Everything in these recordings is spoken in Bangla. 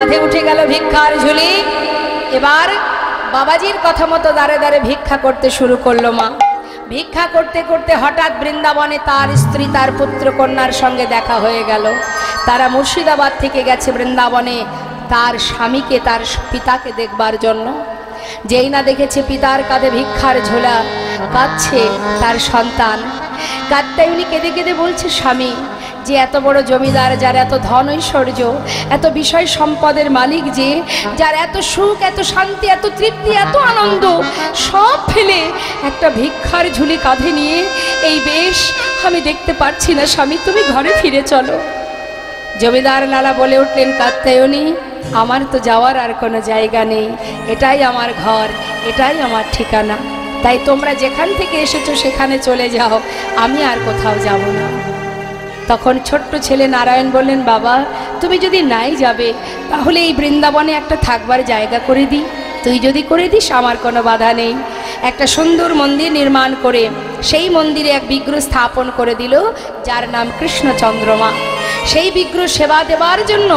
কাঁধে উঠে গেল ভিক্ষার ঝুলি। এবার বাবাজির কথা মতো দাঁড়ে দাঁড়ে ভিক্ষা করতে শুরু করলো মা। ভিক্ষা করতে করতে হঠাৎ বৃন্দাবনে তার স্ত্রী তার পুত্র কন্যার সঙ্গে দেখা হয়ে গেল। তারা মুর্শিদাবাদ থেকে গেছে বৃন্দাবনে তার স্বামীকে, তার পিতাকে দেখবার জন্য। যেই না দেখেছে পিতার কাঁধে ভিক্ষার ঝোলা, কাঁদছে তার সন্তান। কাত্যায়নী কেঁদে কেঁদে বলছে, স্বামী যে এত বড় জমিদার, যার এত ধন ঐশ্বর্য, এত বিষয় সম্পদের মালিক, যে যার এত সুখ, এত শান্তি, এত তৃপ্তি, এত আনন্দ, সব ফেলে একটা ভিক্ষার ঝুলি কাঁধে নিয়ে এই বেশ আমি দেখতে পারছি না। স্বামী তুমি ঘরে ফিরে চলো। জমিদার লালা বলে উঠলেন, কাত্যায়নী আমার তো যাওয়ার আর কোনো জায়গা নেই, এটাই আমার ঘর, এটাই আমার ঠিকানা, তাই তোমরা যেখান থেকে এসেছো সেখানে চলে যাও, আমি আর কোথাও যাব না। তখন ছোট্ট ছেলে নারায়ণ বললেন, বাবা তুমি যদি নাই যাবে তাহলে এই বৃন্দাবনে একটা থাকবার জায়গা করে দিই, তুই যদি করে দিস আমার কোনো বাধা নেই। একটা সুন্দর মন্দির নির্মাণ করে সেই মন্দিরে এক বিগ্রহ স্থাপন করে দিল, যার নাম কৃষ্ণচন্দ্রমা। সেই বিগ্রহ সেবা দেবার জন্য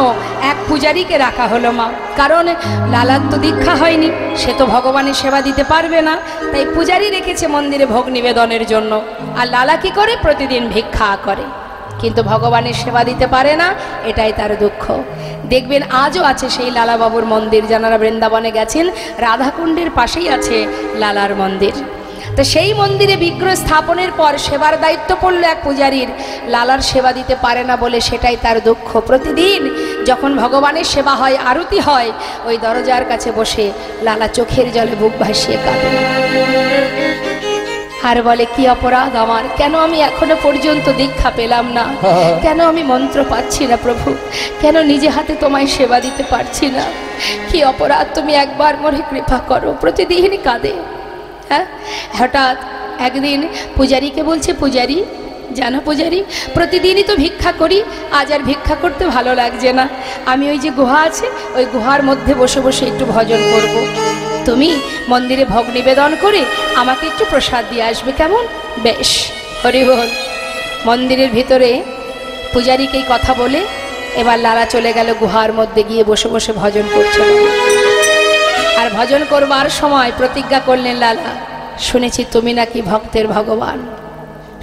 এক পূজারীকে রাখা হলো মা। কারণ লালার তো দীক্ষা হয়নি, সে তো ভগবানের সেবা দিতে পারবে না, তাই পূজারী রেখেছে মন্দিরে ভোগ নিবেদনের জন্য। আর লালা কি করে? প্রতিদিন ভিক্ষা করে, কিন্তু ভগবানের সেবা দিতে পারে না, এটাই তার দুঃখ। দেখবেন আজও আছে সেই লালা বাবুর মন্দির। যারা বৃন্দাবনে গেছেন, রাধাকুণ্ডের পাশেই আছে লালার মন্দির। তো সেই মন্দিরে বিগ্রহ স্থাপনের পর সেবার দায়িত্ব পড়লো এক পূজারীর। লালার সেবা দিতে পারে না বলে সেটাই তার দুঃখ। প্রতিদিন যখন ভগবানের সেবা হয়, আরতি হয়, ওই দরজার কাছে বসে লালা চোখের জলে বুক ভাসিয়ে কাঁদে আর বলে, কি অপরাধ আমার, কেন আমি এখনো পর্যন্ত দীক্ষা পেলাম না, কেন আমি মন্ত্র পাচ্ছি না প্রভু, কেন নিজে হাতে তোমায় সেবা দিতে পারছি না, কি অপরাধ, তুমি একবার মোরে কৃপা করো। প্রতিদিন কাঁদে। হ্যাঁ, হঠাৎ একদিন পূজারীকে বলছে, পূজারী জানো পূজারী, প্রতিদিনই তো ভিক্ষা করি, আজ আর ভিক্ষা করতে ভালো লাগছে না, আমি ওই যে গুহা আছে ওই গুহার মধ্যে বসে বসে একটু ভজন করব। তুমি মন্দিরে ভোগ নিবেদন করে আমাকে একটু প্রসাদ দিয়ে আসবে, কেমন? বেশ, হরি বল। মন্দিরের ভিতরে পূজারীকে এই কথা বলে এবার লালা চলে গেল গুহার মধ্যে, গিয়ে বসে বসে ভজন করছিল। আর ভজন করবার সময় প্রতিজ্ঞা করলেন লালা, শুনেছি তুমি নাকি ভক্তের ভগবান,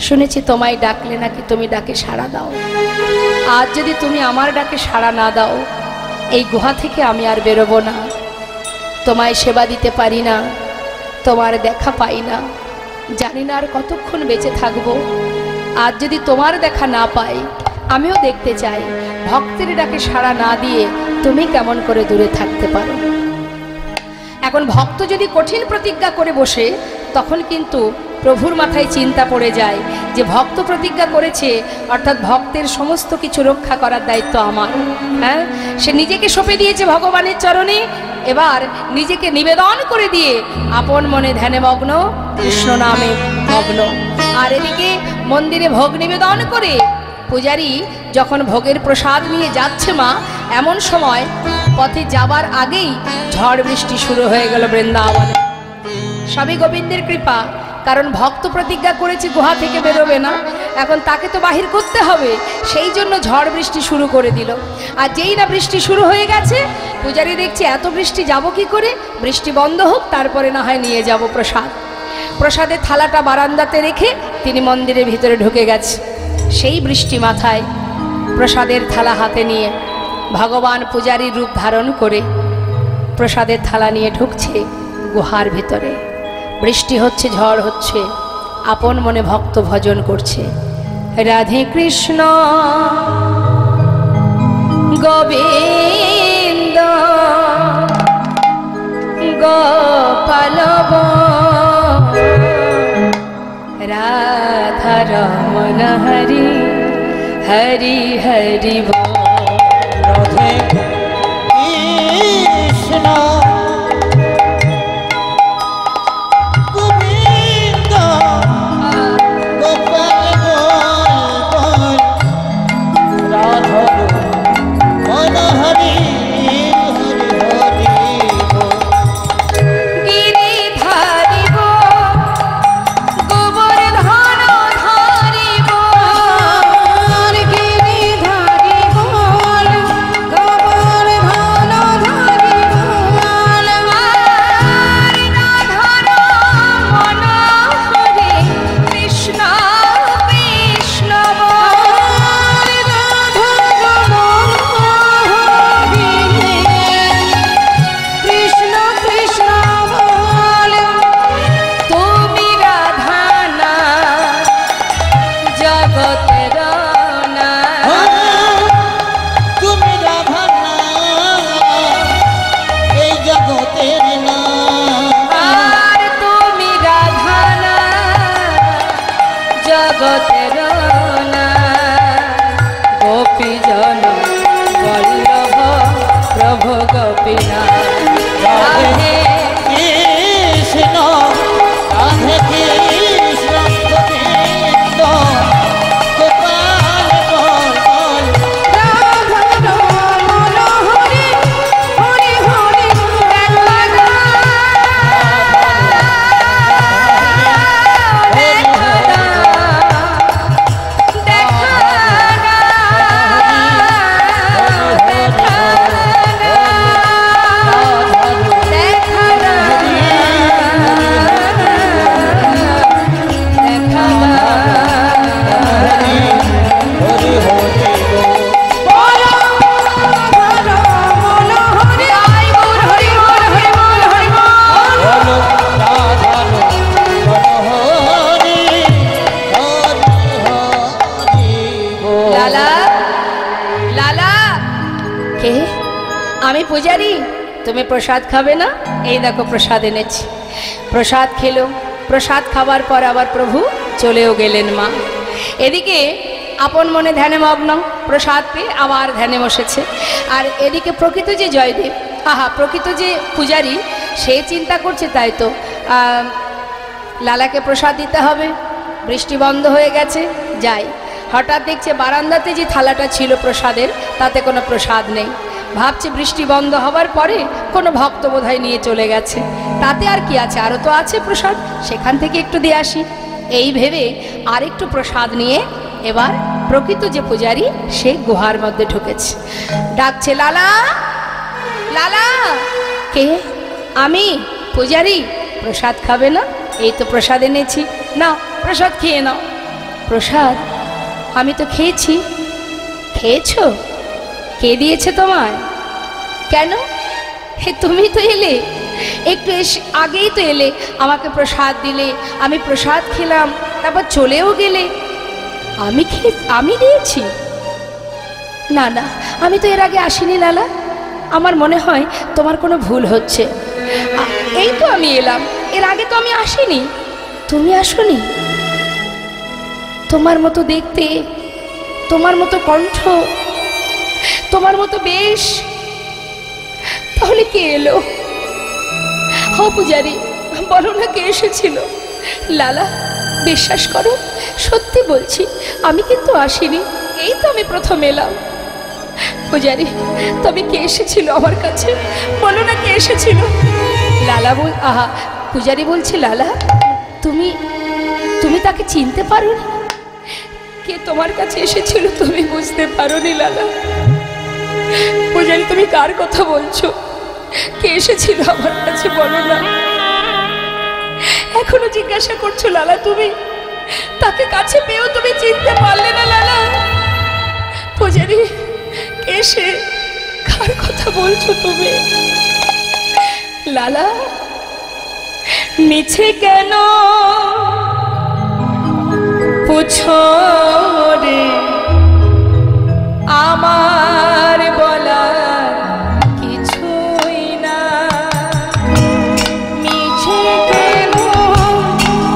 শুনেছি তোমায় ডাকলে নাকি তুমি ডাকে সাড়া দাও, আজ যদি তুমি আমার ডাকে সাড়া না দাও, এই গুহা থেকে আমি আর বেরোবো না, তোমায় সেবা দিতে পারি না, তোমার দেখা পাই না, জানি না আর কতক্ষণ বেঁচে থাকবো। আজ যদি তোমার দেখা না পাই, আমিও দেখতে চাই ভক্তের ডাকে সাড়া না দিয়ে তুমি কেমন করে দূরে থাকতে পারো। এখন ভক্ত যদি কঠিন প্রতিজ্ঞা করে বসে, তখন কিন্তু প্রভুর মাথায় চিন্তা পড়ে যায় যে ভক্ত প্রতিজ্ঞা করেছে, অর্থাৎ ভক্তের সমস্ত কিছু রক্ষা করার দায়িত্ব আমার। হ্যাঁ, সে নিজেকে সঁপে দিয়েছে ভগবানের চরণে, এবার নিজেকে নিবেদন করে দিয়ে আপন মনে ধ্যানে মগ্ন, কৃষ্ণ নামে মগ্ন। আর এদিকে মন্দিরে ভোগ নিবেদন করে পূজারী যখন ভোগের প্রসাদ নিয়ে যাচ্ছে মা, এমন সময় পথে যাবার আগেই ঝড় বৃষ্টি শুরু হয়ে গেল বৃন্দাবনে। সবই গোবিন্দের কৃপা, কারণ ভক্ত প্রতিজ্ঞা করেছে গুহা থেকে বেরোবে না, এখন তাকে তো বাহির করতে হবে, সেই জন্য ঝড় বৃষ্টি শুরু করে দিল। আর যেই না বৃষ্টি শুরু হয়ে গেছে, পূজারী দেখছে এত বৃষ্টি যাব কি করে, বৃষ্টি বন্ধ হোক তারপরে না হয় নিয়ে যাব প্রসাদ। প্রসাদের থালাটা বারান্দাতে রেখে তিনি মন্দিরের ভিতরে ঢুকে গেছে। সেই বৃষ্টি মাথায় প্রসাদের থালা হাতে নিয়ে ভগবান পূজারীর রূপ ধারণ করে প্রসাদের থালা নিয়ে ঢুকছে গুহার ভিতরে। বৃষ্টি হচ্ছে, ঝড় হচ্ছে, আপন মনে ভক্ত ভজন করছে, রাধে কৃষ্ণ গোবিন্দ গোপাল রাধা রমণ হরি হরি হরি বল। রাধে কৃষ্ণ গোবিন্দ গোপাল গোপাল রাধা রমণ হরি হরি হরি বল। গিরিধারি গোবর্ধন ধারি গিরিধারি বিনা। রাধে কৃষ্ণ রাধে কৃষ্ণ গোবিন্দ গোপাল গোপাল রাধা রমণ হরি হরি হরি দেখা না, দেখা না, দেখা না, দেখা হরি হরি বলো রাধা হরি হরি হরি বল। লালা, লালা, কে? আমি পূজারি, তুমি প্রসাদ খাবে না? এই দেখো প্রসাদ এনেছি। প্রসাদ খেলো। প্রসাদ খাবার পর আবার প্রভু চলেও গেলেন মা। এদিকে আপন মনে ধ্যানে মগ্ন, প্রসাদ পেয়ে আবার ধ্যানে বসেছে। আর এদিকে প্রকৃত যে জয়দেব, আহা, প্রকৃত যে পূজারি, সে চিন্তা করছে তাই তো লালাকে প্রসাদ দিতে হবে। বৃষ্টি বন্ধ হয়ে গেছে, যাই। হঠাৎ দেখছে বারান্দাতে যে থালাটা ছিল প্রসাদের, তাতে কোনো প্রসাদ নেই। ভাবছে বৃষ্টি বন্ধ হবার পরে কোনো ভক্ত বোধহয় নিয়ে চলে গেছে, তাতে আর কি আছে, আরও তো আছে প্রসাদ, সেখান থেকে একটু দিয়ে আসি। এই ভেবে আরেকটু প্রসাদ নিয়ে এবার প্রকৃত যে পূজারি, সে গুহার মধ্যে ঢুকেছে। ডাকছে, লালা, লালা। কে? আমি পূজারি। প্রসাদ খাবে না? এই তো প্রসাদ এনেছি, না প্রসাদ খেয়ে নাও। প্রসাদ? আমি তো খেয়েছি। খেয়েছো? কে দিয়েছে তোমায়? কেন? হে, তুমি তো এলে একটু আগেই তো এলে, আমাকে প্রসাদ দিলে, আমি প্রসাদ খেলাম, তারপর চলেও গেলে। আমি দিয়েছি? না না, আমি তো এর আগে আসিনি লালা। আমার মনে হয় তোমার কোনো ভুল হচ্ছে। এই তো আমি এলাম, এর আগে তো আমি আসিনি। তুমি আসোনি? তোমার মতো দেখতে, তোমার মতো কণ্ঠ, তোমার মতো বেশ, তাহলে কে এলো? ও পূজারি, বলো না কে এসেছিল? লালা, বিশ্বাস করো, সত্যি বলছি, আমি কিন্তু আসিনি, এই তো আমি প্রথম এলাম। পূজারি, তবে কে এসেছিল আমার কাছে? বলো না কে এসেছিল? লালা আহা, পূজারি বলছে, লালা, তুমি তাকে চিনতে পারোনি? কে তোমার কাছে এসেছিল তুমি বুঝতে পারোনি লালা? পূজারি, তুমি কার কথা বলছো? কে এসেছিল আমার কাছে বলো না? এখনো জিজ্ঞাসা করছো লালা? তুমি তাকে কাছে পেয়েও তুমি চিনতে পারলে না লালা? পূজারি, কে সে? কার কথা বলছো তুমি? লালা, মিছে কেন পুছো রে, আমার বলা কিছুই না। মিছে কেন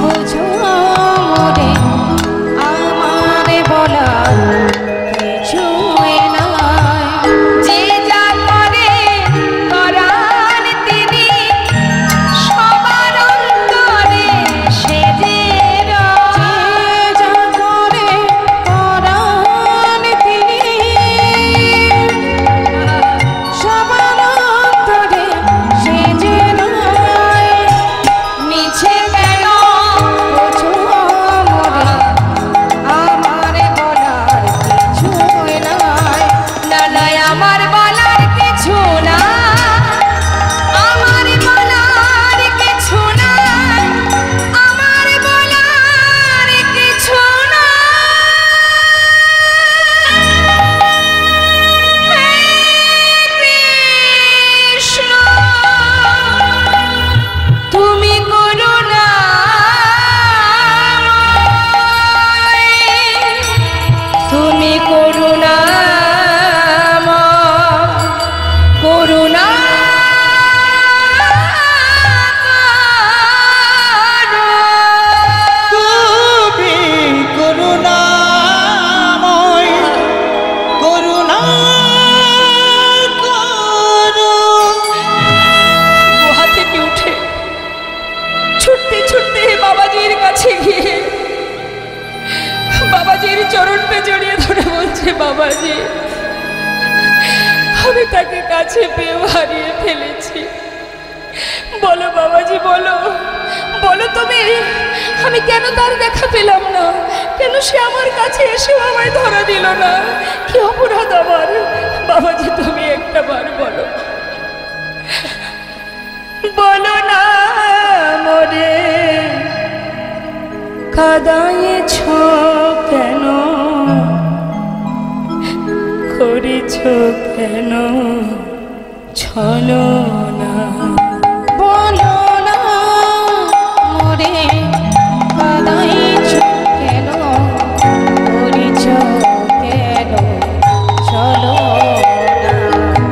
বুঝো রে, আমার বলা কিছুই না। যে যা করে করান তিনি, সবার অন্তরে সে যে যা করে কাছে পেয়েও হারিয়ে ফেলেছি। বলো বাবাজি, বলো বলো তুমি, আমি কেন তার দেখা পেলাম না? কেন সে আমার কাছে এসেও আমায় ধরা দিল না? কি অপরাধ আমার? বাবাজি তুমি একটা বার বলো, বলো না মরে কাঁদাইছ কেন, করেছ কেন ছলো না? বলো না মোরে কাঁদাইছ কেন, করিছ কেন চলো না?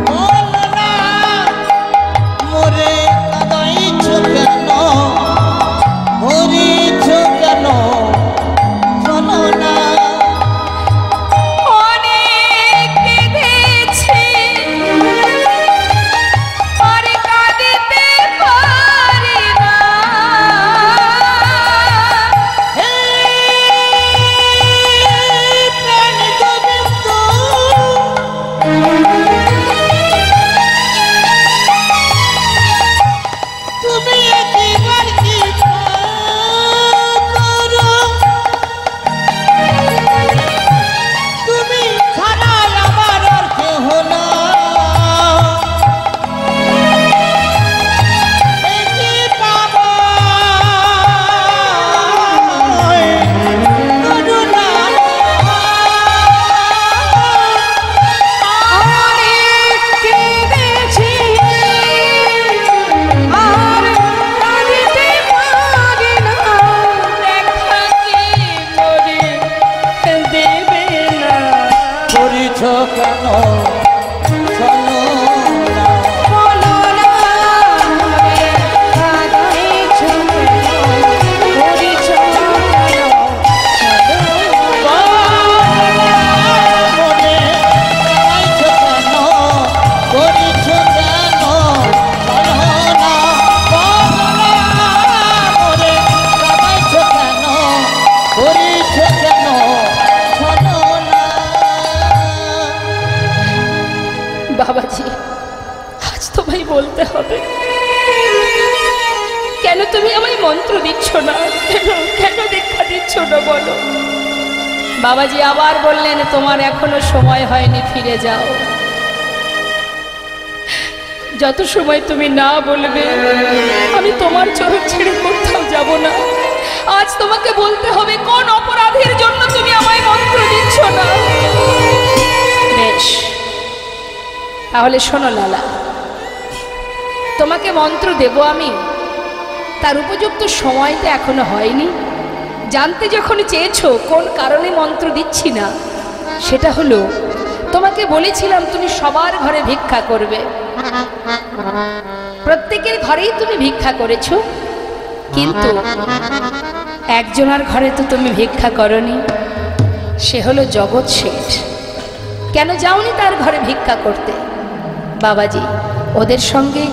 বল না মোরে কাঁদাইছ কেন, মরিছ কেন চলো না? অনেক কেঁদেছি আর কাঁদিতে পারি না, হে প্রাণ গোবিন্দ, তুমি একবার কি করো, তুমি ছাড়া আমার আর কেহ না। একি পাবো করুণা, অনেক কেঁদেছি আর কাঁদিতে পারি না, দেখা কি মরে দেবে না? করিছ কেন চলো না? বলো না মোরে কাঁদাইছ কেন, করিছ কেন চলো না? মনে কাঁদাইছ কেন, করিছ কেন চলো না? মনে কাঁদাইছ কেন, করিছ কেন চলো না? বাবাজি আজ তোমায় বলতে হবে, কেন তুমি আমায় মন্ত্র দিচ্ছ না? কেন কেন দীক্ষা দিচ্ছ না বলো? বাবাজি আবার বললেন, তোমার এখনো সময় হয়নি, ফিরে যাও। যত সময় তুমি না বলবে আমি তোমার চরণ ছেড়ে কোথাও যাব না। আজ তোমাকে বলতে হবে কোন অপরাধের জন্য তুমি আমায় মন্ত্র দিচ্ছ না। বেশ, তাহলে শোনো লালা, তোমাকে মন্ত্র দেব আমি, তার উপযুক্ত সময়টা এখনো হয়নি। জানতে যখন চেয়েছো কোন কারণে মন্ত্র দিচ্ছি না, সেটা হলো তোমাকে বলেছিলাম তুমি সবার ঘরে ভিক্ষা করবে, প্রত্যেকের ঘরেই তুমি ভিক্ষা করেছো, কিন্তু একজনের ঘরে তো তুমি ভিক্ষা করনি, সে হলো জগৎ শেঠ। কেন যাওনি তার ঘরে ভিক্ষা করতে? বাবাজি ওদের সঙ্গে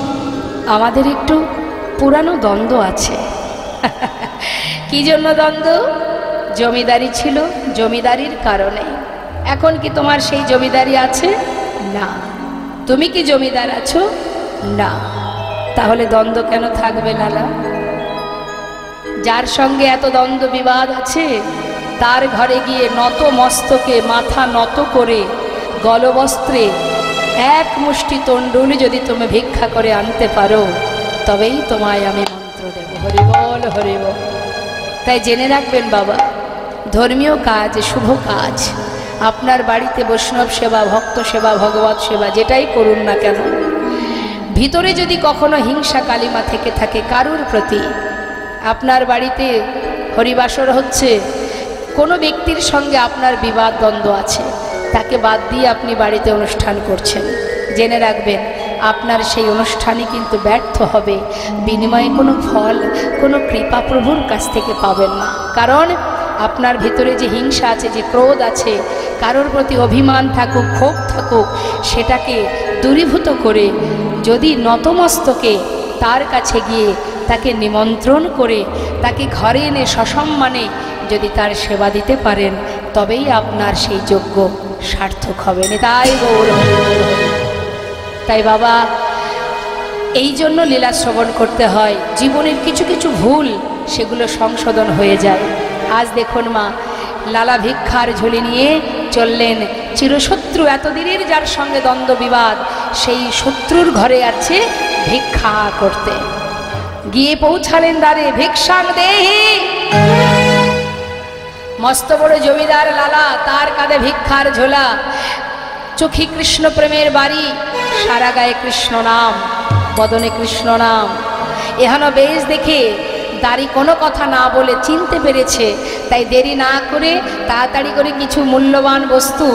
আমাদের একটু পুরানো দ্বন্দ্ব আছে। কি জন্য দ্বন্দ্ব? জমিদারি ছিল, জমিদারির কারণে। এখন কি তোমার সেই জমিদারি আছে? না। তুমি কি জমিদার আছো? না। তাহলে দ্বন্দ্ব কেন থাকবে লালা? যার সঙ্গে এত দ্বন্দ্ব বিবাদ আছে তার ঘরে গিয়ে নত মস্তকে মাথা নত করে গলবস্ত্রে এক মুষ্টি তণ্ডুল যদি তুমি ভিক্ষা করে আনতে পারো, তবেই তোমায় আমি মন্ত্র দেব। হরিবল হরিবল। তাই জেনে রাখবেন বাবা, ধর্মীয় কাজ, শুভ কাজ, আপনার বাড়িতে বৈষ্ণব সেবা, ভক্ত সেবা, ভগবত সেবা যেটাই করুন না কেন, ভিতরে যদি কখনো হিংসা কালিমা থেকে থাকে কারুর প্রতি, আপনার বাড়িতে হরিবাসর হচ্ছে, কোনো ব্যক্তির সঙ্গে আপনার বিবাদ দ্বন্দ্ব আছে, তাকে বাদ দিয়ে আপনি বাড়িতে অনুষ্ঠান করছেন, জেনে রাখবেন আপনার সেই অনুষ্ঠানই কিন্তু ব্যর্থ হবে, বিনিময়ে কোনো ফল, কোনো কৃপা প্রভুর কাছ থেকে পাবেন না। কারণ আপনার ভিতরে যে হিংসা আছে, যে ক্রোধ আছে, কারোর প্রতি অভিমান থাকুক, ক্ষোভ থাকুক, সেটাকে দূরীভূত করে যদি নতমস্তকে তার কাছে গিয়ে তাকে নিমন্ত্রণ করে তাকে ঘরে এনে সসম্মানে যদি তার সেবা দিতে পারেন, তবেই আপনার সেই যজ্ঞ সার্থক হবে। তাই গৌর। তাই বাবা, এই জন্য লীলা শ্রবণ করতে হয়। জীবনের কিছু কিছু ভুল সেগুলো সংশোধন হয়ে যায়। আজ দেখুন মা, লালা ভিক্ষার ঝুলি নিয়ে চললেন। চিরশত্রু, এতদিনের যার সঙ্গে দ্বন্দ্ব বিবাদ, সেই শত্রুর ঘরে আছে ভিক্ষা করতে। গিয়ে পৌঁছালেন দ্বারে, ভিক্ষাং দেহি। মস্ত বড় জমিদার লালা, তার কাঁধে ভিক্ষার ঝোলা, চোখে কৃষ্ণ প্রেমের বাড়ি, সারা গায়ে কৃষ্ণ নাম, বদনে কৃষ্ণ নাম। এহেন বেশ দেখে দাড়ি কোনো কথা না বলে চিনতে পেরেছে, তাই দেরি না করে তাড়াতাড়ি করে কিছু মূল্যবান বস্তু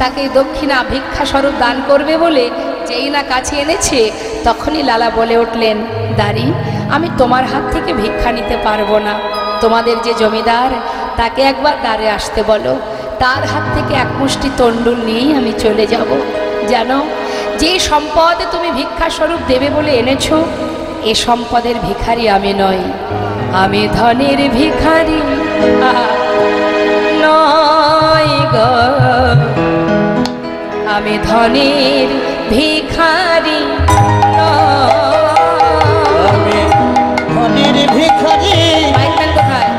তাকে দক্ষিণা ভিক্ষা স্বরূপ দান করবে বলে যেই না কাছে এনেছে, তখনই লালা বলে উঠলেন, দাড়ি, আমি তোমার হাত থেকে ভিক্ষা নিতে পারবো না। তোমাদের যে জমিদার, তাকে একবার দ্বারে আসতে বলো, তার হাত থেকে এক মুষ্টি তণ্ডুল নিয়েই আমি চলে যাব। জানো, যে সম্পদ তুমি ভিক্ষা স্বরূপ দেবে বলে এনেছো, এ সম্পদের ভিখারি আমি নই, আমি ধনের ভিখারি নই গো, আমি ধনের ভিখারি আমি ধনের ভিখারি কোথায়?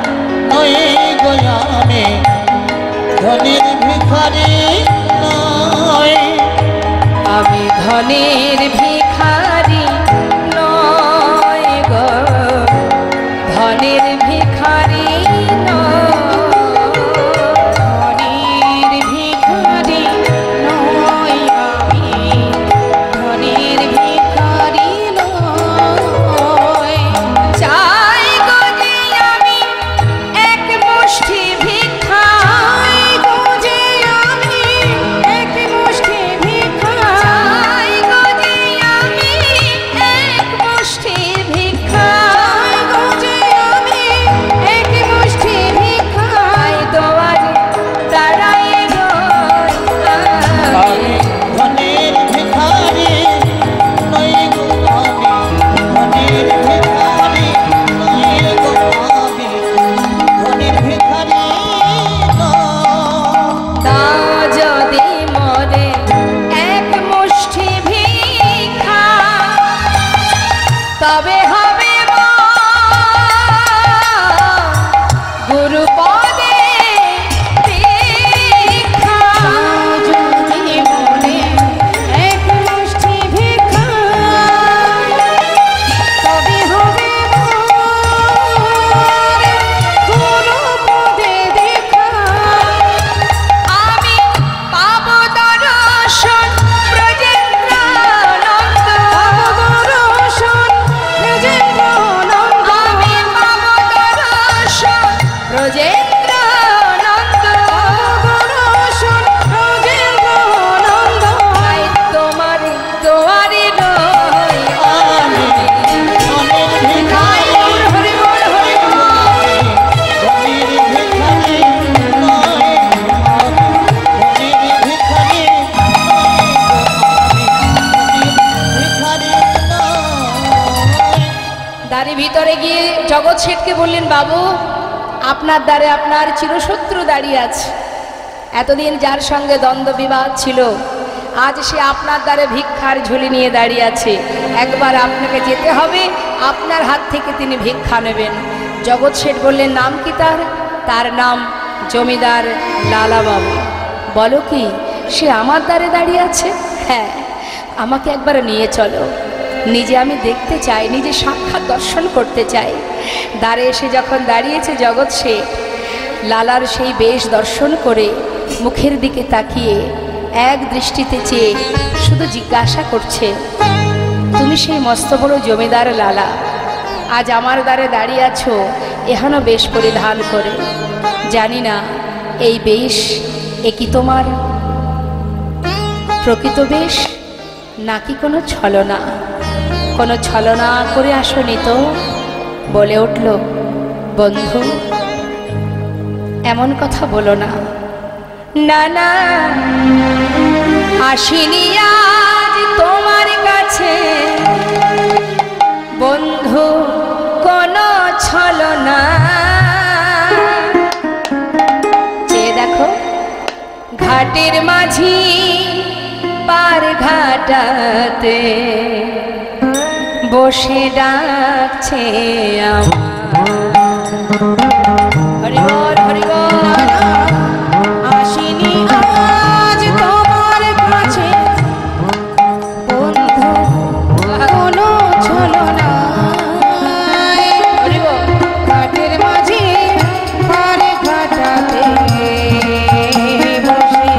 নই গো, আমি ধনের ভিখারি নই, আমি ধনের ভিখারি নয় গো, ধনের ভিখারি ধনের ভিখারি নই আমি, ধনের ভিখারি নই। চাই গো যে আমি এক মুষ্টি ভিক্ষা, চাই গো যে আমি এক মুষ্টি ভিক্ষা, চাই গো যে আমি এক মুষ্টি ভিক্ষা, চাই গো যে আমি এক মুষ্টি ভিক্ষা। আই তোমার দাঁড়াই আমি ধনের ভিখারি নই গো, আমি ধনের ভিখারি নই গো, আমি ধনের ভিখারি নই। তা যদি মরে এক মুষ্টি ভিক্ষা, তবে হবে গুরুপদে দীক্ষা। যদি মনে এক মুষ্টি ভিক্ষা, তবে হবে গুরুপদে দেখা। আমি পাব দর্শন ব্রজেন্দ্রানন্দ, দর্শন ব্রজেন্দ্রানন্দ, আমি পাব দর্শন ব্রজেন্দ্রানন্দ, দর্শন ব্রজেন্দ্রানন্দ। তাই তোমার দুয়ারে নই আমি ধনের ভিখারি হরি বল হরি বল। ধনের ভিখারি নই, আমি ধনের ভিখারি নই গো, আমি ধনের ভিখারি নই। দ্বারে ভিতরে গিয়ে জগৎ শেঠকে বললেন, বাবু, আপনার দ্বারে আপনার চিরশত্রু দাঁড়িয়ে আছে। এতদিন যার সঙ্গে দ্বন্দ্ব বিবাদ ছিল, আজ সে আপনার দ্বারে ভিক্ষার ঝুলি নিয়ে দাঁড়িয়ে আছে। একবার আপনাকে যেতে হবে, আপনার হাত থেকে তিনি ভিক্ষা নেবেন। জগৎ শেঠ বললেন, নাম কি তার? তার নাম জমিদার লালা বাবু। বলো কি, সে আমার দ্বারে দাঁড়িয়ে আছে? হ্যাঁ, আমাকে একবার নিয়ে চলো, নিজে আমি দেখতে চাই, নিজে সাক্ষাৎ দর্শন করতে চাই। দ্বারে এসে যখন দাঁড়িয়েছে জগৎ শেঠ, লালার সেই বেশ দর্শন করে মুখের দিকে তাকিয়ে এক দৃষ্টিতে চেয়ে শুধু জিজ্ঞাসা করছে, তুমি সেই মস্ত বড় জমিদার লালা, আজ আমার দ্বারে দাঁড়িয়ে আছো এহেন বেশ পরিধান করে। জানি না এই বেশ এ কি তোমার প্রকৃত বেশ, নাকি কোনো ছলনা? কোনো ছলনা করে আসনি তো? বলে উঠল, বন্ধু, এমন কথা বলো না। না না, আসিনি আজ তোমার কাছে বন্ধু কোনো ছলনা। চেয়ে দেখো, ঘাটের মাঝি পার ঘাটাতে বসে ডাকছে হরি বল হরি বল। আসিনি আজ তোমার কাছে বন্ধু কোনো ছলনায়, হরি বল। ঘাটের মাঝে পার ঘাটাতে বসে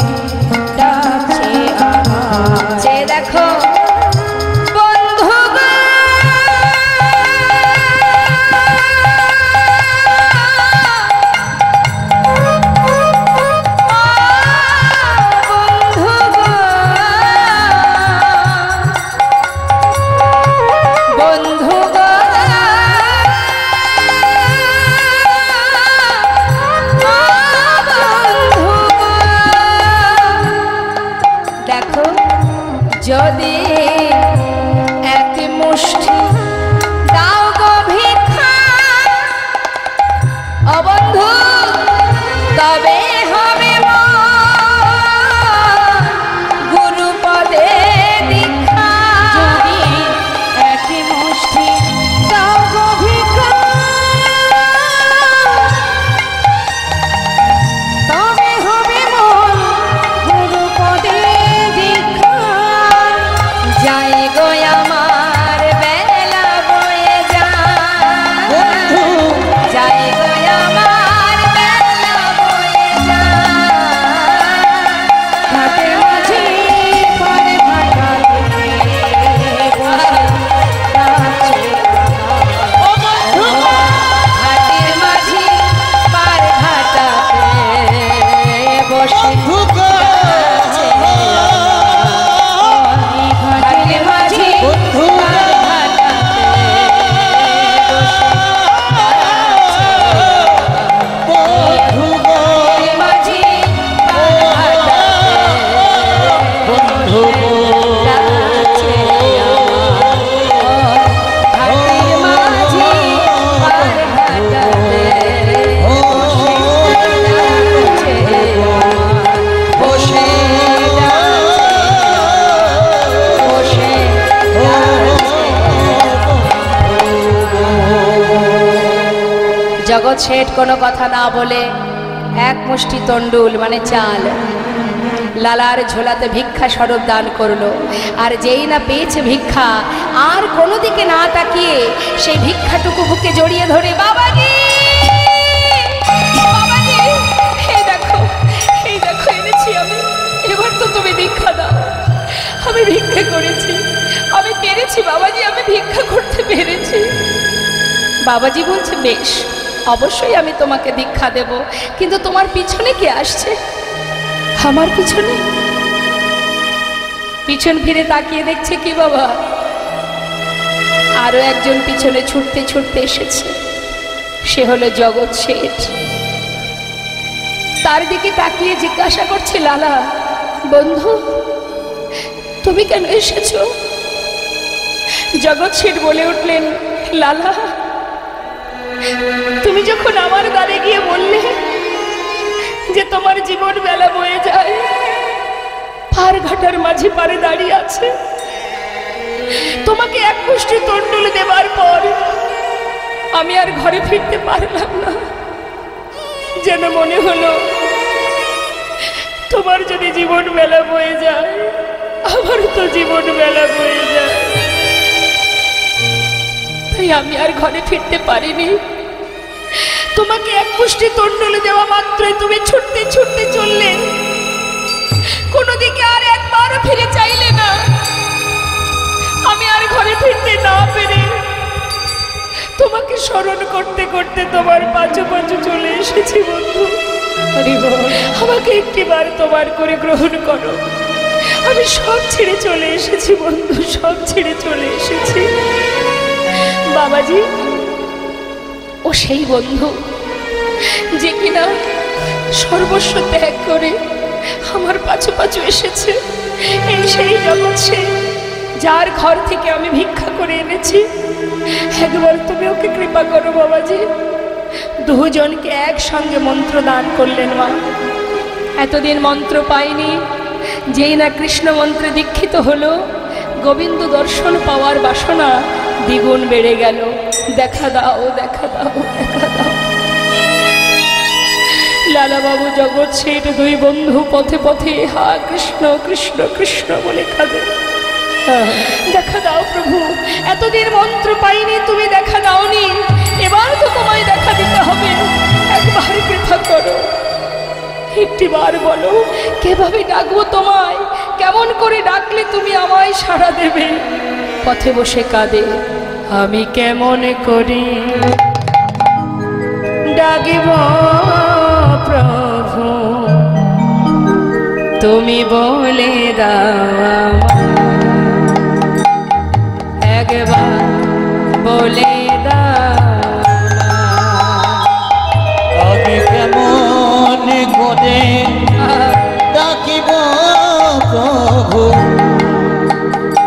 ডাকছে আমায়। যে দেখো বন্ধু গো, বন্ধু গো, দেখো যদি এক মুষ্টি দাও গো ভিক্ষা, ও বন্ধু তবে হবে গুরু পদে দীক্ষা। যদি এক মুষ্টি দাও গো ভিক্ষা, তবে হবে মন গুরুপদে দীক্ষা। যাই গো আমার বেলা বয়ে যায়, বন্ধু যাই গো আমার বেলা বয়ে যায়। ঘাটের মাঝে পার ঘাটাতে বসে ডাকছে ও বন্ধু ঘাটের মাঝি পার ঘাটাতে বসে বন্ধু ঘাটের মাঝি বন্ধু পার ঘাটাতে বন্ধু ঘাটের মাঝি পার ঘাটাতে বন্ধু ডাকছে ঘাটের মাঝি পার ঘাটাতে বসে বসে জগৎ শেঠ কোনো কথা না বলে এক মুষ্টি তন্ডুল মানে চাল লালার ঝোলাতে ভিক্ষা স্বরূপ দান করলো। আর যেই না পেয়েছে ভিক্ষা, আর কোনো দিকে না তাকিয়ে সেই ভিক্ষাটুকু বুকে জড়িয়ে ধরে বাবাজি, বাবাজি, এই দেখো এনেছি আমি, এবার তো তুমি ভিক্ষা দাও। আমি ভিক্ষা করেছি, আমি পেরেছি বাবাজি, আমি ভিক্ষা করতে পেরেছি। বাবাজি বলছে বেশ, অবশ্যই আমি তোমাকে দীক্ষা দেব, কিন্তু তোমার পিছনে কে আসছে? আমার পিছনে? পিছন ফিরে তাকিয়ে দেখছে কি বাবা, আরো একজন পিছনে ছুটতে ছুটতে এসেছে। সে হলো জগৎ শেঠ। তার দিকে তাকিয়ে জিজ্ঞাসা করছে, লালা বন্ধু তুমি কেন এসেছো? জগৎ শেঠ বলে উঠলেন, লালা তুমি যখন আমার দ্বারে গিয়ে বললে যে তোমার জীবন বেলা বয়ে যায়, পার ঘাটার মাঝে পারে দাঁড়িয়ে আছে, তোমাকে এক মুষ্টি তন্ডুল দেবার পর আমি আর ঘরে ফিরতে পারলাম না। যেন মনে হলো তোমার যদি জীবন বেলা বয়ে যায়, আমার তো জীবন বেলা বয়ে যায়, তাই আমি আর ঘরে ফিরতে পারিনি। তোমাকে এক মুষ্টি তন্ডুল দেওয়া মাত্রই তুমি ছুটতে ছুটতে চললে, কোনো দিকে আর একবারও ফিরে চাইলে না। আমি আর ঘরে ফিরতে না পেরে তোমাকে স্মরণ করতে করতে তোমার পাঁচু পাঁচু চলে এসেছি বন্ধু। আমাকে একটিবার তোমার করে গ্রহণ করো। আমি সব ছেড়ে চলে এসেছি বন্ধু, সব ছেড়ে চলে এসেছি। বাবাজি ও সেই বন্ধু যে কিনা সর্বস্ব ত্যাগ করে আমার পাছু পাছু এসেছে। এই সেই জগৎ সে, যার ঘর থেকে আমি ভিক্ষা করে এনেছি। একবার তুমি ওকে কৃপা করো বাবাজি। দুজনকে একসঙ্গে মন্ত্র দান করলেন মা। এতদিন মন্ত্র পাইনি, যেই না কৃষ্ণ মন্ত্রে দীক্ষিত হলো, গোবিন্দ দর্শন পাওয়ার বাসনা দ্বিগুণ বেড়ে গেল। দেখা দাও, দেখা দাও, দেখা দাও। লালাবাবু, জগৎ শেঠ, দুই বন্ধু পথে পথে হা কৃষ্ণ কৃষ্ণ কৃষ্ণ বলে কাঁদে। দেখা দাও প্রভু, এতদিন মন্ত্র পাইনি, তুমি দেখা দাওনি, এবার তো তোমায় দেখা দিতে হবে, একবার কৃপা করো। একটিবার বলো, কিভাবে ডাকবো তোমায়, কেমন করে ডাকলে তুমি আমায় সাড়া দেবে? পথে বসে কাঁদে, আমি কেমন করি ডাকিব প্রভু, তুমি বলে দাও, একবার বলে দাও, আমি কেমন করে ডাকিব প্রভু,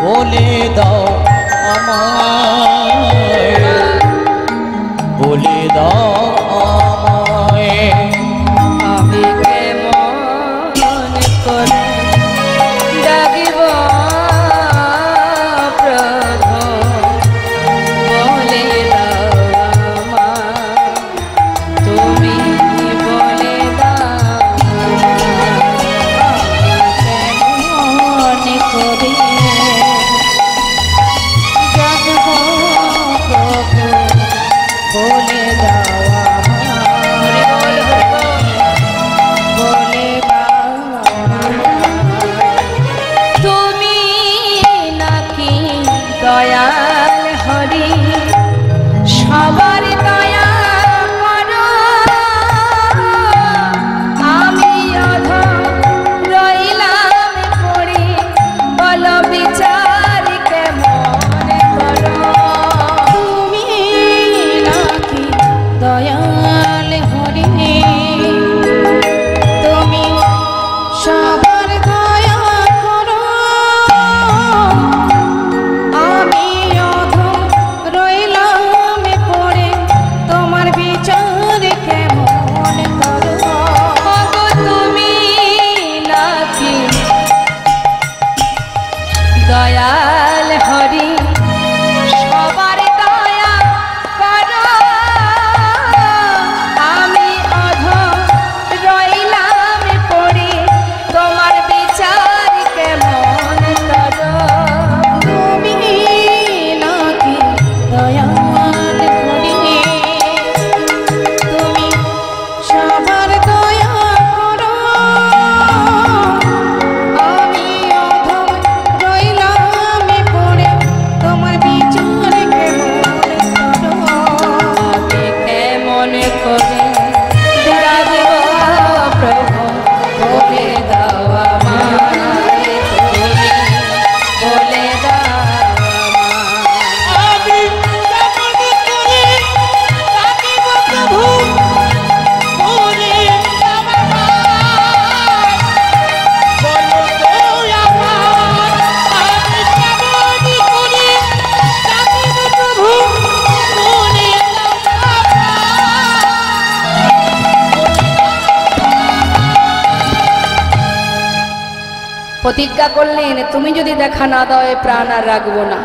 বলে দাও আমায়, বলে দাও আমায়। আমি কেমন করে ডাকিব প্রভু, বলে দাও আমায়, তুমি বলে দাও, কেমন করে ডাকিব প্রভু, বলে দাও আমায়, বলে দাও তুমি নাকি দয়াল হরি, সবার দয়া করো, আমি অধম রইলাম পড়ে, বলো বিচার কেমন করো? তুমি নাকি দয়াল হরি, তুমি সবার দয়া করো, আমি অধম রইলাম পড়ে, তোমার বিচার কেমন করো? ওগো তুমি নাকি দয়াল হরি, সবার দয়া করো, আমি অধম রইলাম পড়ে, তোমার বিচার কেমন করো? তুমি নাকি দয়াল হরি, তুমি সবার দয়া করো, আমি অধম রইলাম পড়ে, তোমার বিচার কেমন করো? আমি কেমন করে ডাকব প্রভু, বলে দাও আমায়, তুমি বলে দাও আমায়। আমি কেমন করে ডাকিব প্রভু, বলে দাও আমায়, বলো তো আমায়। আমি কেমন করে ডাকিব প্রভু, বলে দাও প্রতিজ্ঞা করলেন, তুমি যদি দেখা না দাও এ প্রাণ আর রাখবো না।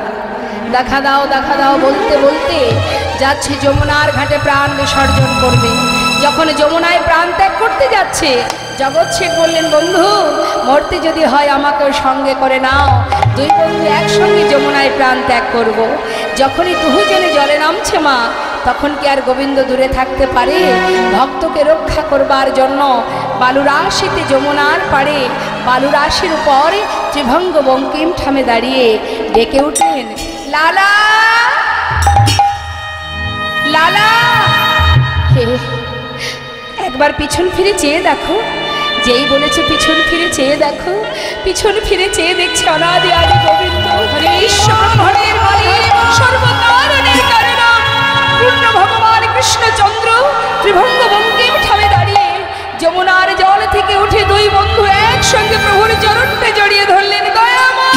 দেখা দাও, দেখা দাও বলতে বলতে যাচ্ছে যমুনার ঘাটে প্রাণ বিসর্জন করবে। যখন যমুনায় প্রাণ ত্যাগ করতে যাচ্ছে, জগৎ শেঠ বললেন, বন্ধু মরতে যদি হয় আমাকেও সঙ্গে করে নাও, দুই বন্ধু একসঙ্গে যমুনায় প্রাণ ত্যাগ করব। যখনই দুজনে জলে নামছে মা, তখন কি আর গোবিন্দ দূরে থাকতে পারে? ভক্তকে রক্ষা করবার জন্য বালুরাশিতে যমুনার পাড়ে বালুরাশির উপর ত্রিভঙ্গ বঙ্কিম ঠামে দাঁড়িয়ে ডেকে উঠলেন, লালা লালা। হে, একবার পিছন ফিরে চেয়ে দেখো। যেই বলেছে পিছন ফিরে চেয়ে দেখো, পিছন ফিরে চেয়ে দেখছে অনাদি আদি গোবিন্দ, বিশ্ব ব্রহ্মাণ্ডের মালিক, সর্বকারণের কারণ পূর্ণ ভগবান কৃষ্ণচন্দ্র ত্রিভঙ্গ বঙ্কিম ঠামে দাঁড়িয়ে যমুনার জল থেকে উঠে দুই বন্ধু একসঙ্গে প্রভুর চরণে জড়িয়ে ধরলেন। দয়াময়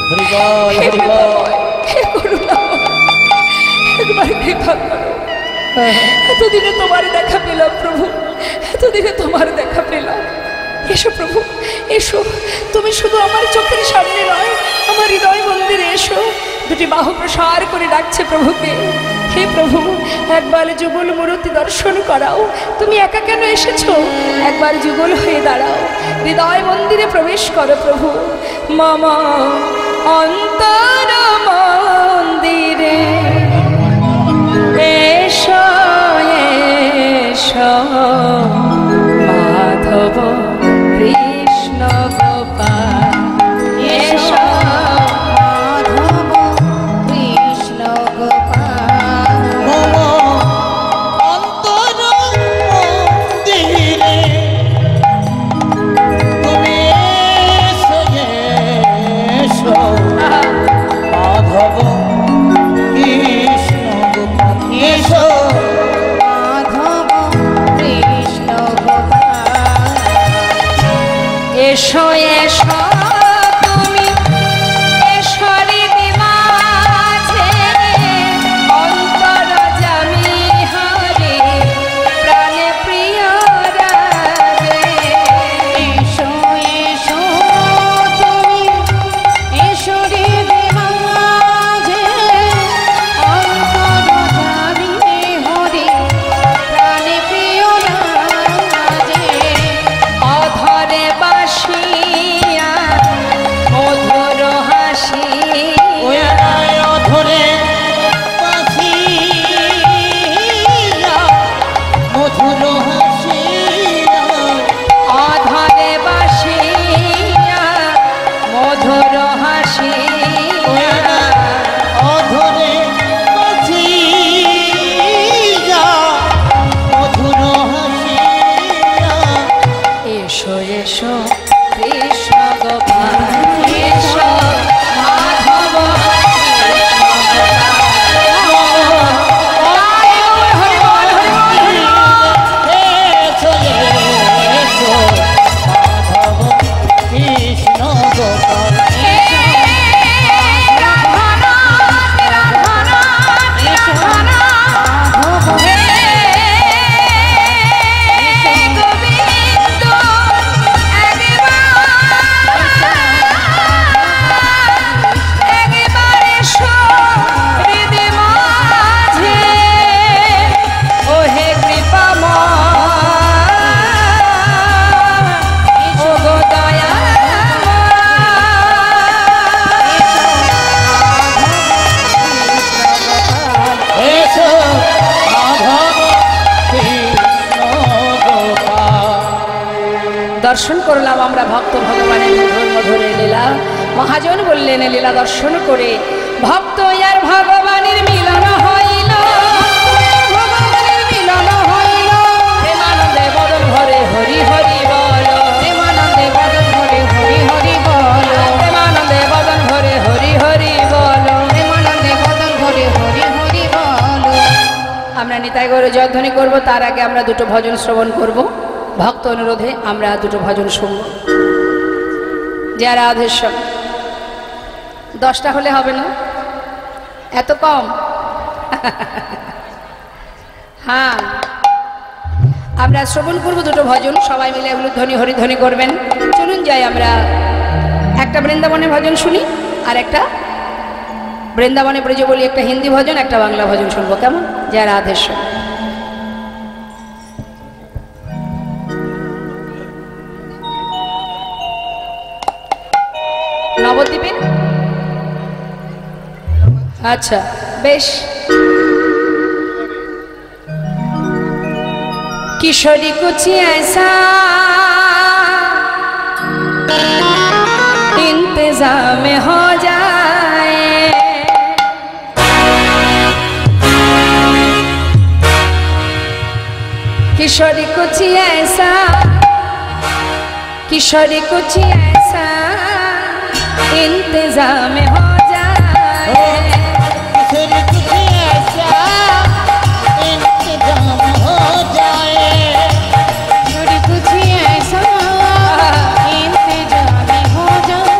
হরিবল হে হরিবল। হে করুণাময়, একবার কৃপা করো, এতদিনে তোমার দেখা পেলাম প্রভু, এতদিনে তোমার দেখা পেলাম। এসো প্রভু এসো, তুমি শুধু আমার চোখের সামনে নয়, আমার হৃদয় মন্দিরে এসো। দুটি বাহু প্রসার করে ডাকছে প্রভুকে। হে প্রভু, একবার যুগল মূর্তি দর্শন করাও। তুমি একা কেন এসেছো? একবার যুগল হয়ে দাঁড়াও, হৃদয় মন্দিরে প্রবেশ করো প্রভু। মামা অন্তর মন্দিরে এসো এসো, মাধব কৃষ্ণ গোপাল এসো, মাধব কৃষ্ণ গোপাল। মম অন্তর মন্দিরে তুমি এসো এসো, মাধব কৃষ্ণ গোপাল এসো। মাধব কৃষ্ণ গোপাল। এসো এসো তুমি এসো হৃদি মাঝে, অন্তর জামি হরে প্রাণে প্রিয় রাজে। এসো এসো তুমি এসো হৃদয় মাঝে, অন্তর জামি হরি প্রাণে প্রিয় রাজে। অধরে বাসিয়া মধুর হাসি, ওয়ারায় অধরে বাঁশিয়া মধুর হাসিয়া, অধরে বাসিয়া মধুর হাসি। অধরে বাঁশিয়া মধুর হাসিয়া। এসো এসো কৃষ্ণ গোপাল এসো, মাধব কৃষ্ণ গোপাল। এসো এসো, মাধব কৃষ্ণ গোপাল। এসো মাধব কৃষ্ণ গোপাল। দর্শন করলাম আমরা ভক্ত ভগবানের মধুর মধুর এই লীলা। মহাজন বললেন এই লীলা দর্শন করে ভক্ত আর ভগবানের মিলন হইল, ভগবানের মিলন হইল, প্রেমানন্দে বদন ভরে হরি হরি বল, প্রেমানন্দে বদন ভরে হরি হরি বল, প্রেমানন্দে বদন ভরে হরি হরি বল। প্রেমানন্দে বদন ভরে হরি হরি বল। আমরা নিতাই গৌর জয়ধ্বনি করব, তার আগে আমরা দুটো ভজন শ্রবণ করব। ভক্ত অনুরোধে আমরা দুটো ভজন শুনব। জয় রাধেশ্বর। 10টা হলে হবে না? এত কম? হ্যাঁ, আমরা শ্রবণ করব দুটো ভজন, সবাই মিলে এগুলো ধ্বনি হরিধ্বনি করবেন। চলুন যাই আমরা একটা বৃন্দাবনের ভজন শুনি, আর একটা বৃন্দাবনে ব্রজ বলি, একটা হিন্দি ভজন, একটা বাংলা ভজন শুনবো। কেমন? জয় রাধেশ্বর। নবদ্বীপে? আচ্ছা বেশ। किशोरी कुछ ऐसा इंतजाम हो जाए, किशोरी कुछ ऐसा, किशोरी कुछ ऐसा इंतजाम हो जाए, किशोरी कुछ ऐसा इंतजाम हो जाए, किशोरी कुछ ऐसा इंतजाम हो जाए,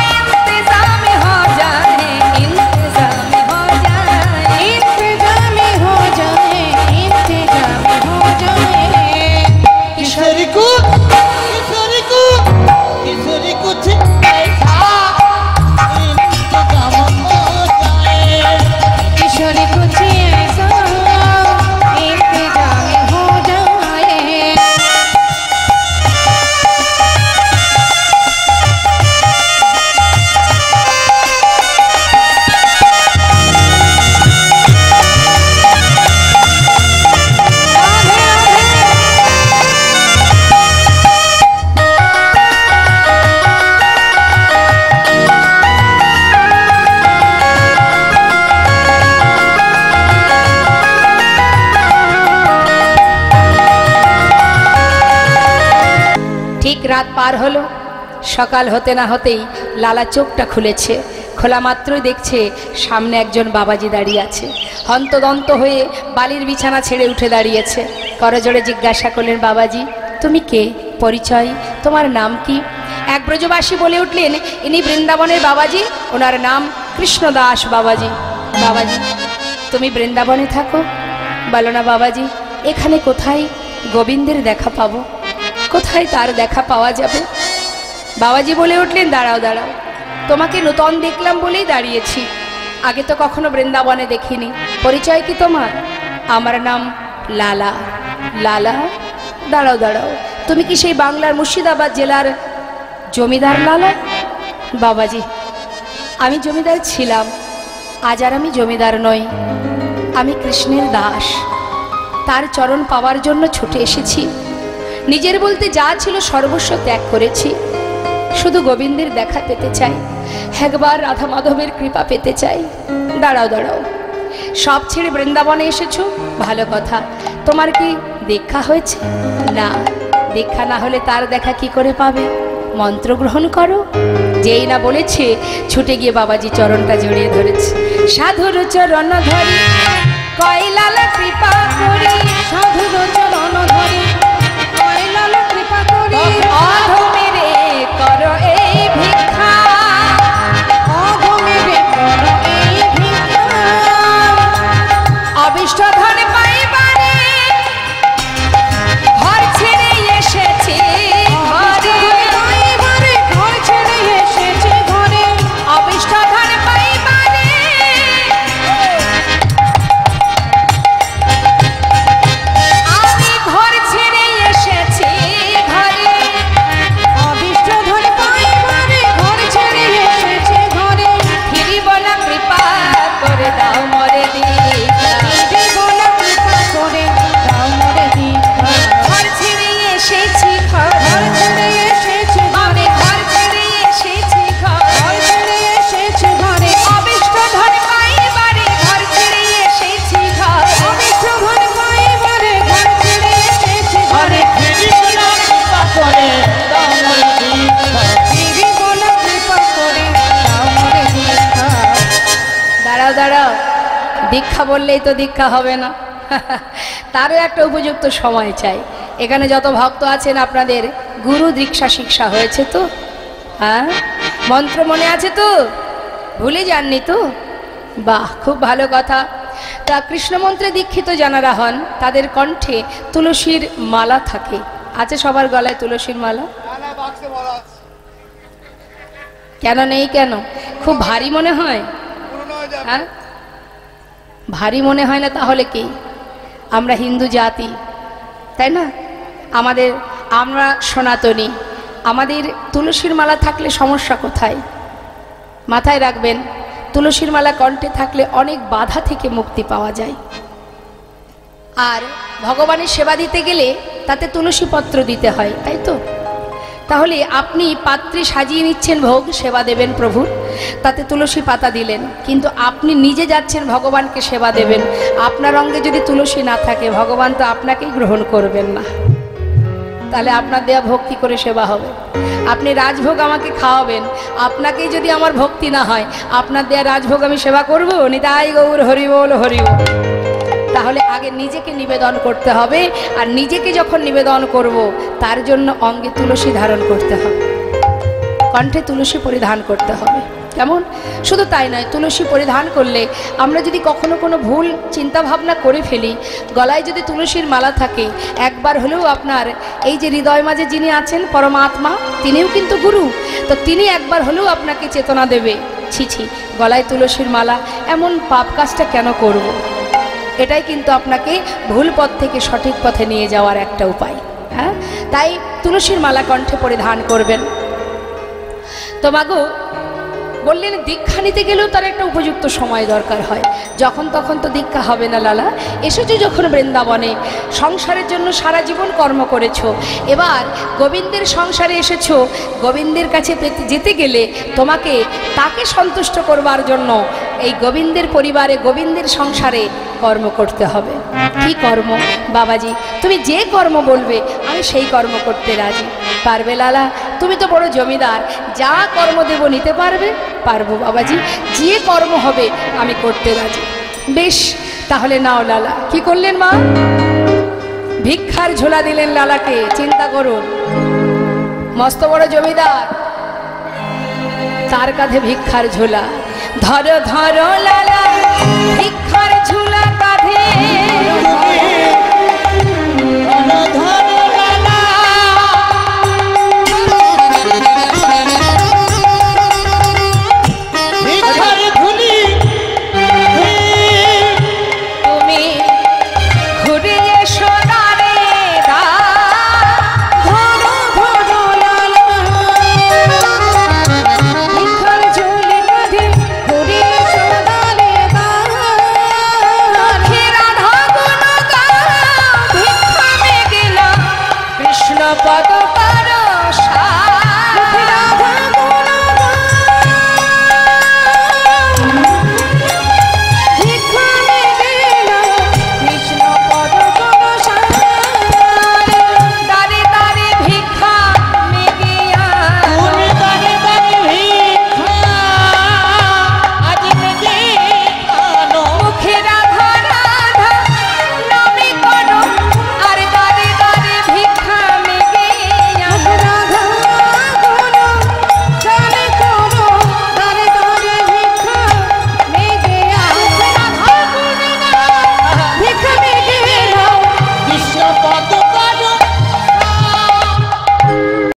इंतजाम हो जाए, इंतजाम हो जाए, इंतजाम हो जाए, পার হলো। সকাল হতে না হতেই লালা চোখটা খুলেছে। খোলা মাত্রই দেখছে সামনে একজন বাবাজি দাঁড়িয়ে আছে। হন্তদন্ত হয়ে বালির বিছানা ছেড়ে উঠে দাঁড়িয়েছে। করজোড়ে জিজ্ঞাসা করলেন, বাবাজি তুমি কে, পরিচয়, তোমার নাম কি? এক ব্রজবাসী বলে উঠলেন, ইনি বৃন্দাবনের বাবাজি, ওনার নাম কৃষ্ণদাস বাবাজি। বাবাজি তুমি বৃন্দাবনে থাকো? বলো না বাবাজি, এখানে কোথায় গোবিন্দের দেখা পাবো, কোথায় তার দেখা পাওয়া যাবে? বাবাজি বলে উঠলেন, দাঁড়াও দাঁড়াও, তোমাকে নূতন দেখলাম বলেই দাঁড়িয়েছি, আগে তো কখনো বৃন্দাবনে দেখিনি। পরিচয় কি তোমার? আমার নাম লালা। লালা? দাঁড়াও দাঁড়াও, তুমি কি সেই বাংলার মুর্শিদাবাদ জেলার জমিদার লালা? বাবাজি আমি জমিদার ছিলাম, আজ আর আমি জমিদার নই, আমি কৃষ্ণের দাস। তার চরণ পাওয়ার জন্য ছুটে এসেছি। নিজের বলতে যা ছিল সর্বস্ব ত্যাগ করেছি, শুধু গোবিন্দের দেখা পেতে চাই, একবার রাধা মাধবের কৃপা পেতে চাই। দাঁড়াও দাঁড়াও, সব ছেড়ে বৃন্দাবনে এসেছো, ভালো কথা। তোমার কি দীক্ষা হয়েছে? না, দীক্ষা না হলে তার দেখা কি করে পাবে? মন্ত্র গ্রহণ করো। যেই না বলেছে, ছুটে গিয়ে বাবাজি চরণটা জড়িয়ে ধরেছে। সাধুর চরণ ধরি কয় লালা কৃপা করি, সাধুর চরণ ধরি কয় লালা কৃপা করি, অধমেরে করো এই ভিক্ষা, অধমেরে করো এই ভিক্ষা, অবিষ্ট ধন পাইবারে ঘর ছেড়ে এসেছি ঘরে, পাইবারে ঘর ছেড়ে এসেছে ঘরে, অবিষ্ট ধন পাইবারে আমি ঘর ছেড়ে এসেছি ঘরে, অবিষ্ট ধন পাইবারে ঘর ছেড়ে এসেছে ঘরে, ফিরিব না কৃপা করে দাও মরে দীক্ষা, জীবন কৃপা করে দাও মোরে দীক্ষা, ঘর ছেড়ে এসেছি ঘর, ঘর ছেড়ে এসেছে আমি ঘর ছেড়ে এসেছি ঘর, ঘর ছেড়ে এসেছে ঘরে, অবিষ্ট ধন পাইবারে ঘর ছেড়ে এসেছি ঘর, অবিষ্ট ধন পাইবারে ঘর ছেড়ে এসেছে ঘরে, ফিরিব না কৃপা করে দাও মোরে দীক্ষা। জীবন কৃপা করে দাও মোরে দীক্ষা। দাঁড়াও দাঁড়াও, দীক্ষা বললেই তো দীক্ষা হবে না, তারও একটা উপযুক্ত সময় চাই। এখানে যত ভক্ত আছেন আপনাদের গুরু দীক্ষা শিক্ষা হয়েছে তো? হ্যাঁ, মন্ত্র মনে আছে তো? ভুলে যাননি তো? বাহ, খুব ভালো কথা। তা কৃষ্ণ মন্ত্রে দীক্ষিত যারা হন তাদের কণ্ঠে তুলসীর মালা থাকে। আছে সবার গলায় তুলসীর মালা? কেন নেই কেন? খুব ভারী মনে হয়? হ্যাঁ, ভারী মনে হয় না তাহলে কি? আমরা হিন্দু জাতি, তাই না? আমরা সনাতনী, আমাদের তুলসীর মালা থাকলে সমস্যা কোথায়? মাথায় রাখবেন, তুলসীর মালা কণ্ঠে থাকলে অনেক বাধা থেকে মুক্তি পাওয়া যায়। আর ভগবানের সেবা দিতে গেলে তাতে তুলসী পত্র দিতে হয়, তাই তো? তাহলে আপনি পাত্রে সাজিয়ে নিচ্ছেন ভোগ, সেবা দেবেন প্রভুর, তাতে তুলসী পাতা দিলেন, কিন্তু আপনি নিজে যাচ্ছেন ভগবানকে সেবা দেবেন, আপনার অঙ্গে যদি তুলসী না থাকে ভগবান তো আপনাকেই গ্রহণ করবেন না। তাহলে আপনার দেয়া ভোগ কি করে সেবা হবে? আপনি রাজভোগ আমাকে খাওয়াবেন, আপনাকেই যদি আমার ভক্তি না হয়, আপনার দেয়া রাজভোগ আমি সেবা করবো? নিতাই গৌর হরি বল হরি বল। তাহলে আগে নিজেকে নিবেদন করতে হবে, আর নিজেকে যখন নিবেদন করব তার জন্য অঙ্গে তুলসী ধারণ করতে হবে, কণ্ঠে তুলসী পরিধান করতে হবে। কেমন? শুধু তাই নয়, তুলসী পরিধান করলে আমরা যদি কখনো কোনো ভুল চিন্তা ভাবনা করে ফেলি, গলায় যদি তুলসীর মালা থাকে, একবার হলেও আপনার এই যে হৃদয় মাঝে যিনি আছেন পরমাত্মা, তিনিও কিন্তু গুরু, তো তিনি একবার হলেও আপনাকে চেতনা দেবে, ছি ছি, গলায় তুলসীর মালা, এমন পাপ কাজটা কেন করব? এটাই কিন্তু আপনাকে ভুল পথ থেকে সঠিক পথে নিয়ে যাওয়ার একটা উপায়। হ্যাঁ, তাই তুলসীর মালা কণ্ঠে পরিধান করবেন। তো মাগো বললেন দীক্ষা নিতে গেলেও তার একটা উপযুক্ত সময় দরকার হয়, যখন তখন তো দীক্ষা হবে না লালা। এসেছো যখন বৃন্দাবনে, সংসারের জন্য সারা জীবন কর্ম করেছো, এবার গোবিন্দের সংসারে এসেছো, গোবিন্দের কাছে যেতে গেলে তোমাকে তাকে সন্তুষ্ট করবার জন্য এই গোবিন্দের পরিবারে, গোবিন্দের সংসারে কর্ম করতে হবে। কি কর্ম বাবাজি? তুমি যে কর্ম বলবে আমি সেই কর্ম করতে রাজি। পারবে লালা? তুমি তো বড় জমিদার, যা কর্ম দেব নিতে পারবে? পারবো বাবাজি, যে কর্ম হবে আমি করতে রাজি। বেশ, তাহলে নাও লালা। কি করলেন মা? ভিক্ষার ঝোলা দিলেন লালাকে। চিন্তা করুন, মস্ত বড় জমিদার, তার কাঁধে ভিক্ষার ঝোলা। ধরো ধরো লালা ভিক্ষার ঝোলা কাঁধে,